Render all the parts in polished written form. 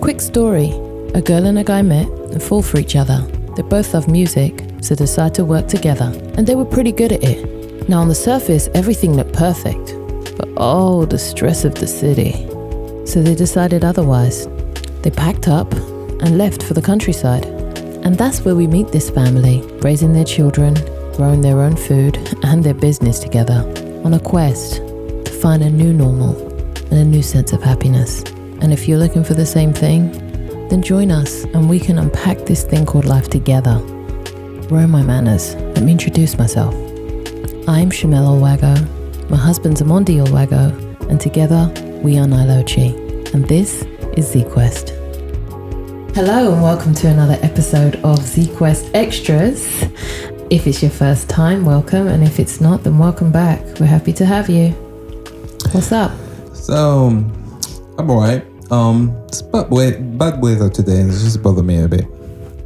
Quick story. A girl and a guy met and fall for each other. They both love music, so decide to work together. And they were pretty good at it. Now on the surface, everything looked perfect. But oh, the stress of the city. So they decided otherwise. They packed up and left for the countryside. And that's where we meet this family, raising their children, growing their own food and their business together, on a quest to find a new normal and a new sense of happiness. And if you're looking for the same thing, then join us and we can unpack this thing called life together. Where are my manners? Let me introduce myself. I'm Shamel Olwago, my husband's Amondi Olwago, and together we are Nile Ochi, and this is ZQEX. Hello and welcome to another episode of ZQEX Extras. If it's your first time, welcome, and if it's not, then welcome back. We're happy to have you. What's up? So, I'm alright. It's bad weather today, and it's just bothered me a bit.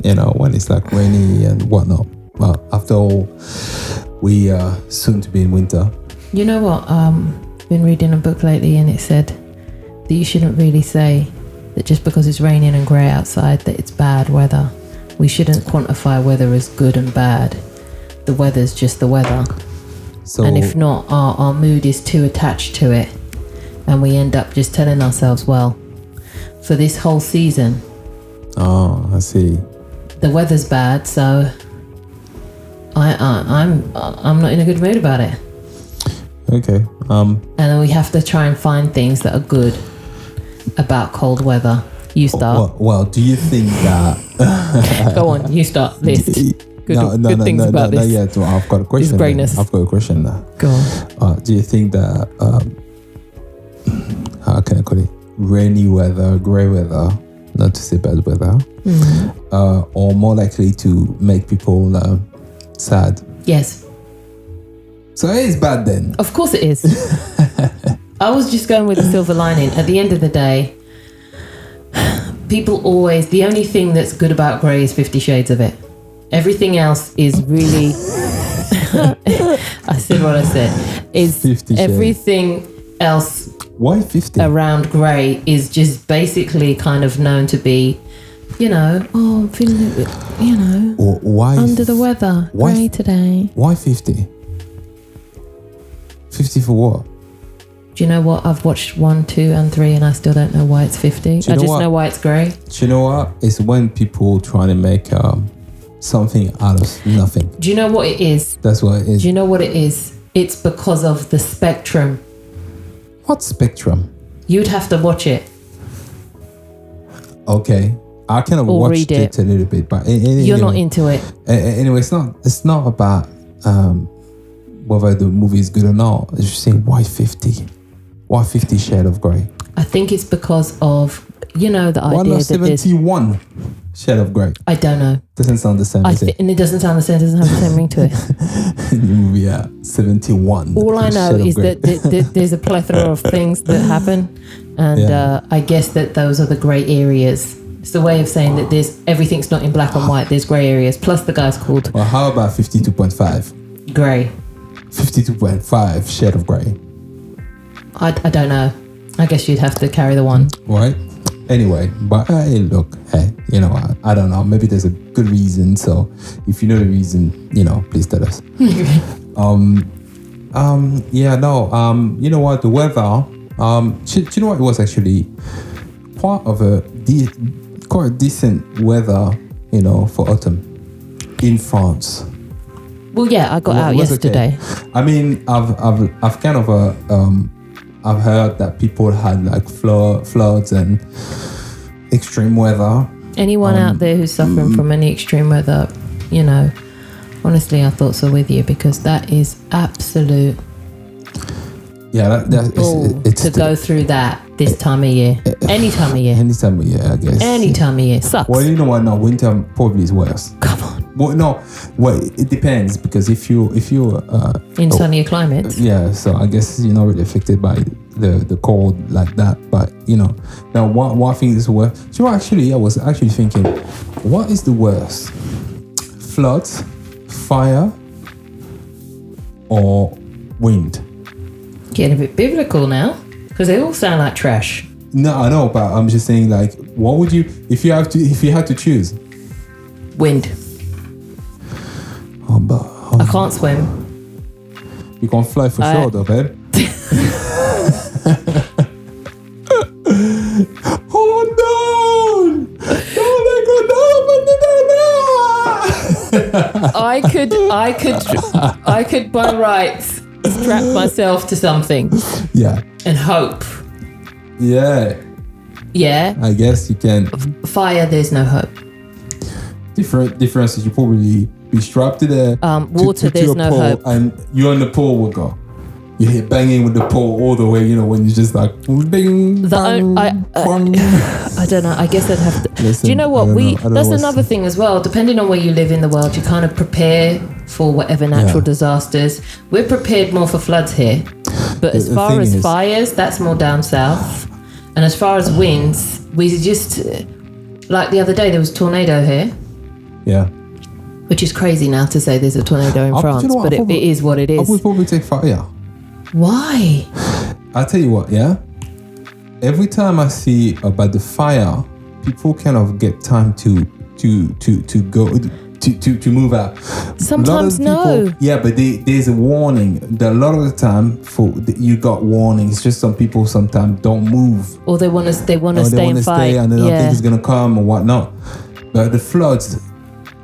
You know, when it's like rainy and whatnot. But after all, we are soon to be in winter. You know what? Been reading a book lately, and it said that you shouldn't really say that just because it's raining and grey outside that it's bad weather. We shouldn't quantify weather as good and bad. The weather's just the weather. So, and if not, our mood is too attached to it, and we end up just telling ourselves, well, for this whole season, I see. The weather's bad, so I'm not in a good mood about it. Okay. And then we have to try and find things that are good about cold weather. You start. Well, do you think that? Go on, you start. List good things about this. Yeah, so I've got a question. Greatness. I've got a question now. Go on. Do you think that how can I call it? Rainy weather, grey weather, not to say bad weather, or more likely to make people sad? Yes. So it is bad then. Of course it is. I was just going with the silver lining. At the end of the day, people always, the only thing that's good about grey is 50 Shades of it. Everything else is really, I said what I said, is 50 everything else. Why 50? Around grey is just basically kind of known to be, you know, oh, I'm feeling a bit, you know, why under the weather, grey today. Why 50? 50 for what? Do you know what? I've watched 1, 2 and 3 and I still don't know why it's 50. I just know why it's grey. Do you know what? It's when people trying to make something out of nothing. Do you know what it is? That's what it is. Do you know what it is? It's because of the spectrum. What spectrum? You'd have to watch it. Okay. I kind of watched it a little bit, but anyway, you're not into it. Anyway, it's not about whether the movie is good or not. It's just saying why 50? Why 50 Shades of Grey? I think it's because of, you know, the idea why not 71 Shades of Grey? I don't know. Doesn't sound the same. And it doesn't sound the same. It doesn't have the same ring to it. The movie, 71. All I know is that there's a plethora of things that happen, and I guess that those are the grey areas. It's the way of saying that there's everything's not in black and white. There's grey areas. Plus, the guy's called. Well, how about 52.5? Grey. 52.5 Shades of Grey. I don't know. I guess you'd have to carry the one. Right. Anyway, but hey, look, hey, you know, I don't know. Maybe there's a good reason. So if you know the reason, you know, please tell us. You know what? The weather, do you know what? It was actually quite a decent weather, you know, for autumn in France. Well, yeah, I got out yesterday. Okay. I mean, I've kind of I've heard that people had like floods and extreme weather. Anyone out there who's suffering from any extreme weather, you know, honestly, our thoughts are with you, because that is absolute. Yeah, it's to go through that this time of year. Any time of year. Any time of year, I guess. Any time of year. Sucks. Well, you know what? No, winter probably is worse. Come on. Well, no. Well, it depends, because if you in sunnier climates. Yeah, so I guess you're not really affected by the cold like that. But you know, now what I think is worse. So actually, I was actually thinking, what is the worst? Floods, fire, or wind? Getting a bit biblical now, because they all sound like trash. No, I know, but I'm just saying, like, what would you if you had to choose? Wind. But I can't swim. you can fly for sure, though, babe. Hold on! Don't let go down! I could by rights strap myself to something. Yeah. And hope. Yeah. Yeah. I guess you can. Fire, there's no hope. Difference is you probably be strapped to the water, there's a no pole, hope. and you on the pole will go. You hear banging with the pole all the way, when you just like bing, bang, bang. I don't know. I guess I'd have to. Listen, do you know what that's know another thing as well. Depending on where you live in the world, you kind of prepare for whatever natural disasters. We're prepared more for floods here, but as far as fires, that's more down south. And as far as winds, we just like the other day there was a tornado here. Yeah. Which is crazy now to say there's a tornado in France, but it is what it is. I would probably take fire. Why? I'll tell you what, yeah? Every time I see about the fire, people kind of get time to go to move out. Sometimes people, no. Yeah, but there's a warning. A lot of the time you got warnings. It's just some people sometimes don't move. Or they want to stay and fight. And they don't think it's going to come or whatnot. But the floods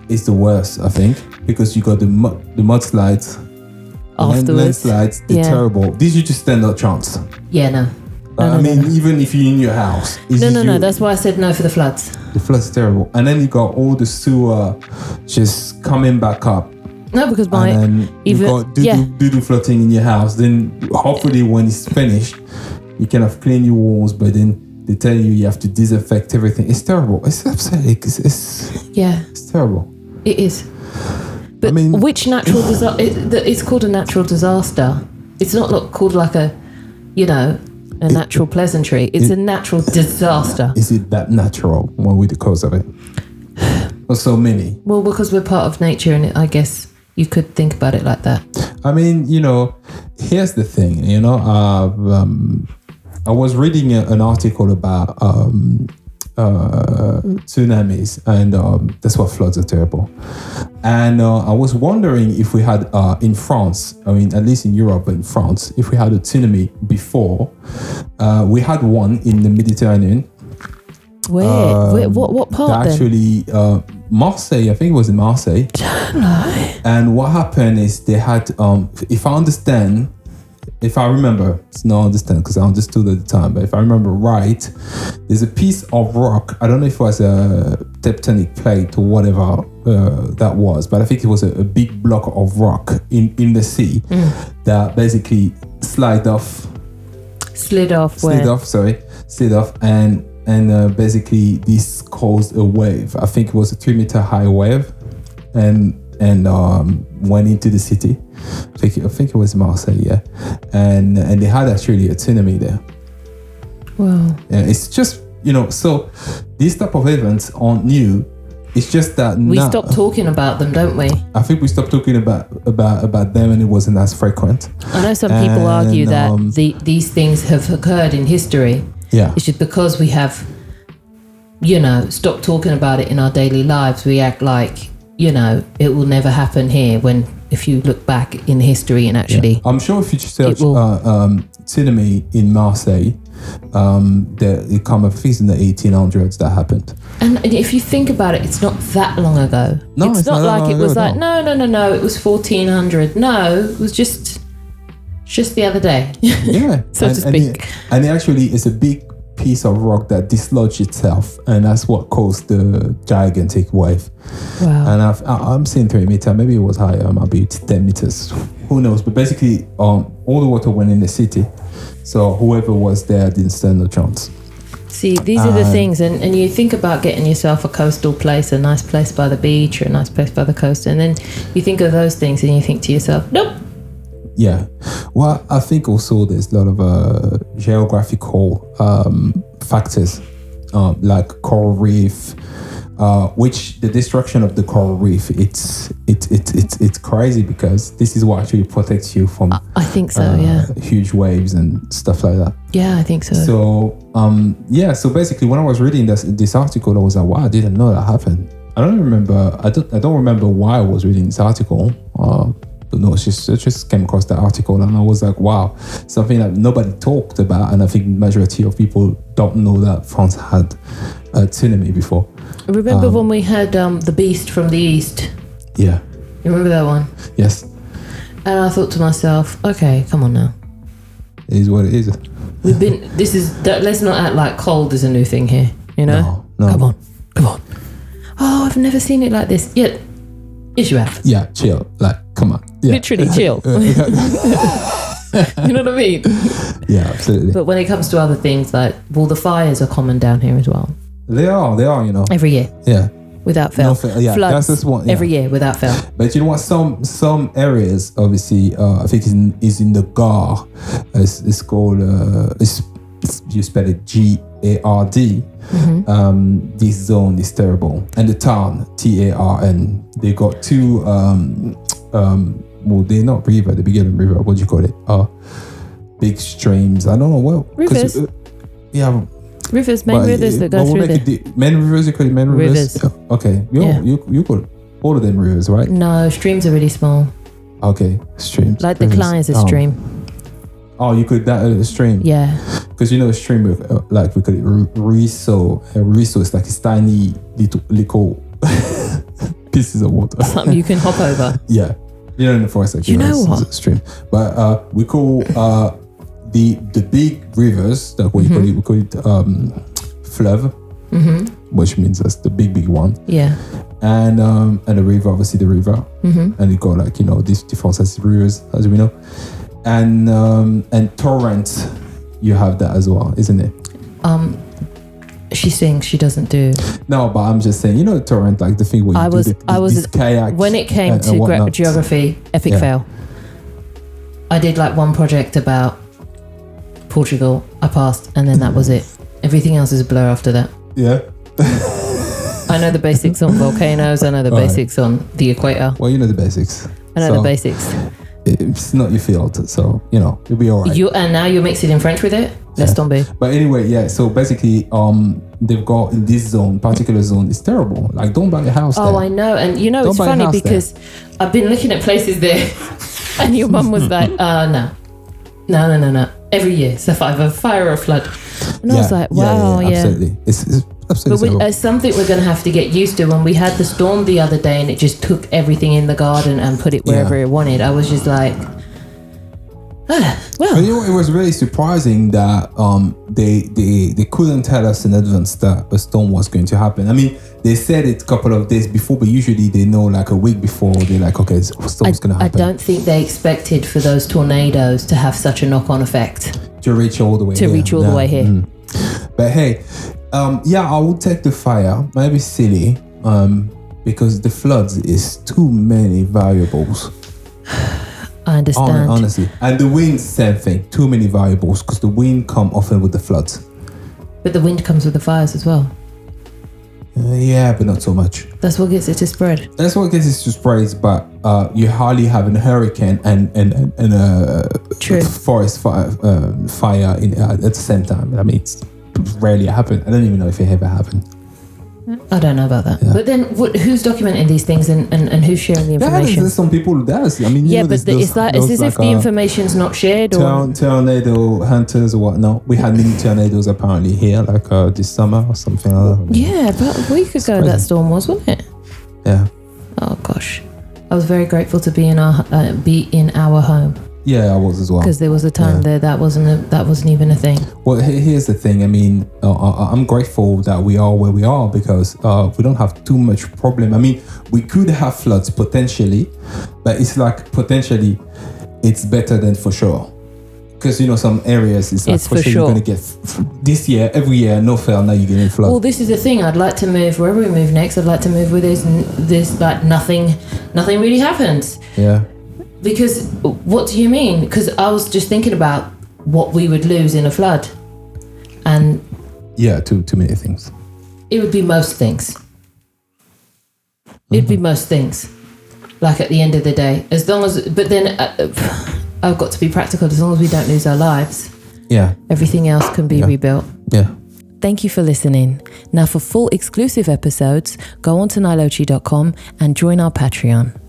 is the worst, I think, because you got the mudslides. Afterwards. Landslides, they're terrible. These you just stand no chance. Yeah, no. Even if you're in your house. No. That's why I said no for the floods. The floods terrible. And then you got all the sewer just coming back up. No, because you got doo-doo floating in your house. Then hopefully when it's finished, you kind of clean your walls, but then they tell you have to disinfect everything. It's terrible. It's upsetting. It's terrible. It is. But which natural disaster? It's called a natural disaster. It's not called like a natural pleasantry. It's a natural disaster. Is it that natural? What would the cause of it? Or so many? Well, because we're part of nature, and I guess you could think about it like that. Here's the thing. I was reading an article about tsunamis, and that's why floods are terrible. And I was wondering if we had in France, at least in Europe, but in France, if we had a tsunami before. We had one in the Mediterranean. Where? What part then? Actually, Marseille. I think it was in Marseille. And what happened is they had, if I remember, it's not understand because I understood at the time, but if I remember right, there's a piece of rock. I don't know if it was a tectonic plate or whatever that was, but I think it was a big block of rock in the sea that basically slid off, and basically this caused a wave. I think it was a 3-meter high wave, and went into the city. I think it was Marseille, yeah, and they had actually a tsunami there. Wow. Yeah, it's just so these type of events aren't new. It's just that we stopped talking about them, don't we? I think we stopped talking about them, and it wasn't as frequent. I know some people argue that these things have occurred in history. Yeah, it's just because we have, stopped talking about it in our daily lives. We act like it will never happen here, when if you look back in history and actually... I'm sure if you search tsunami in Marseille, it comes up in the 1800s that happened. And if you think about it, it's not that long ago. No, it's not like it was no. like, no, it was 1400. No, it was just the other day. Yeah. So to speak. And it actually is a big piece of rock that dislodged itself, and that's what caused the gigantic wave. Wow. And I'm seeing 3 meters, maybe it was higher, it might be 10 meters, who knows, but basically all the water went in the city, so whoever was there didn't stand a chance. See, these are the things, and you think about getting yourself a coastal place, a nice place by the beach or a nice place by the coast, and then you think of those things and you think to yourself, nope. Yeah, well, I think also there's a lot of geographical factors, like coral reef, which the destruction of the coral reef, it's crazy because this is what actually protects you from I think so, yeah. huge waves and stuff like that. Yeah, I think so. So so basically when I was reading this article, I was like, wow, I didn't know that happened. I don't remember why I was reading this article. But no, it just came across the article and I was like, wow, something that nobody talked about, and I think majority of people don't know that France had a tsunami before. Remember when we had the Beast from the East? Yeah. You remember that one? Yes. And I thought to myself, okay, come on now. It is what it is. Let's not act like cold is a new thing here, you know? No. Come on. Oh, I've never seen it like this. Yeah. Yes, you have. Yeah, chill. Like, come on. Yeah. Literally chill. You know what I mean? Yeah, absolutely. But when it comes to other things, like, the fires are common down here as well. They are, you know. Every year. Yeah. Without fail. Yeah, Floods that's just one. Yeah. Every year without fail. But you know what? Some areas, obviously, I think is in the Gard. It's called. You spell it GARD. Mm-hmm. This zone is terrible, and the town TARN. They got two. Well, they're not river. They begin with river. What do you call it? Big streams. I don't know what. Rivers. Yeah. Rivers, main rivers that go through there. Main rivers, you call it main rivers? Rivers. Yeah. Okay. You call all of them rivers, right? No, streams are really small. Okay, streams. Like the Klein is a stream. Oh, you could that a stream? Yeah. Because you know a stream, like we call it riso. Riso is like it's tiny little pieces of water. Something you can hop over. Yeah. You know in the forest, like you know what? It's a stream. But we call the big rivers, like what you call it, we call it fleuve, which means that's the big one. Yeah. And the river, obviously the river, and you got like, you know, these different sizes of rivers, as we know, and torrents. You have that as well, isn't it? She sings. She doesn't do. No, but I'm just saying, you know, the torrent, like the thing where you this kayak. When it came to geography, epic fail. I did like one project about Portugal. I passed, and then that was it. Everything else is a blur after that. Yeah. I know the basics on volcanoes. I know the basics on the equator. Well, you know the basics. I know the basics. It's not your field, so you know you'll be alright. And now you're mixing in French with it. Let's don't be. But anyway, yeah. So basically, they've got in this particular zone, it's terrible. Like, don't buy a house there. Oh, I know, and you know it's funny because I've been looking at places there, and your mum was like, no. Every year, it's either a fire or a flood. And I was like, wow, yeah. Absolutely. It's absolutely. But it's something we're going to have to get used to. When we had the storm the other day and it just took everything in the garden and put it wherever it wanted, I was just like, well. But you know, it was really surprising that they couldn't tell us in advance that a storm was going to happen. I mean, they said it a couple of days before, but usually they know like a week before. They're like, okay, this storm's going to happen. I don't think they expected for those tornadoes to have such a knock-on effect. To reach all the way here. But hey, I would take the fire. Maybe silly, because the floods is too many variables. I understand. Honestly. And the wind, same thing. Too many variables because the wind come often with the floods. But the wind comes with the fires as well. Yeah, but not so much. That's what gets it to spread. But you hardly have a hurricane and a forest fire at the same time. I mean, it's rarely happen. I don't even know if it ever happened. I don't know about that. Yeah. But then who's documenting these things and who's sharing the information? There's some people who does. I mean, but it's as if the information's not shared or... Tornado hunters or whatnot. We had mini tornadoes apparently here, like this summer or something like that. Yeah, about a week ago that storm was, wasn't it? Yeah. Oh gosh. I was very grateful to be in our home. Yeah, I was as well. Because there was a time there that wasn't even a thing. Well, here's the thing. I mean, I'm grateful that we are where we are because we don't have too much problem. I mean, we could have floods potentially, but it's like potentially it's better than for sure. Because, you know, some areas it's like for sure you're going to get this year, every year, no fail, now you're getting flood. Well, this is the thing. I'd like to move wherever we move next. I'd like to move where there's like nothing really happens. Yeah. Because what do you mean? Because I was just thinking about what we would lose in a flood, and too many things. It would be most things. It'd be most things. Like at the end of the day, as long as, but then I've got to be practical. As long as we don't lose our lives, everything else can be rebuilt. Yeah. Thank you for listening. Now for full exclusive episodes, go on to nileochi.com and join our Patreon.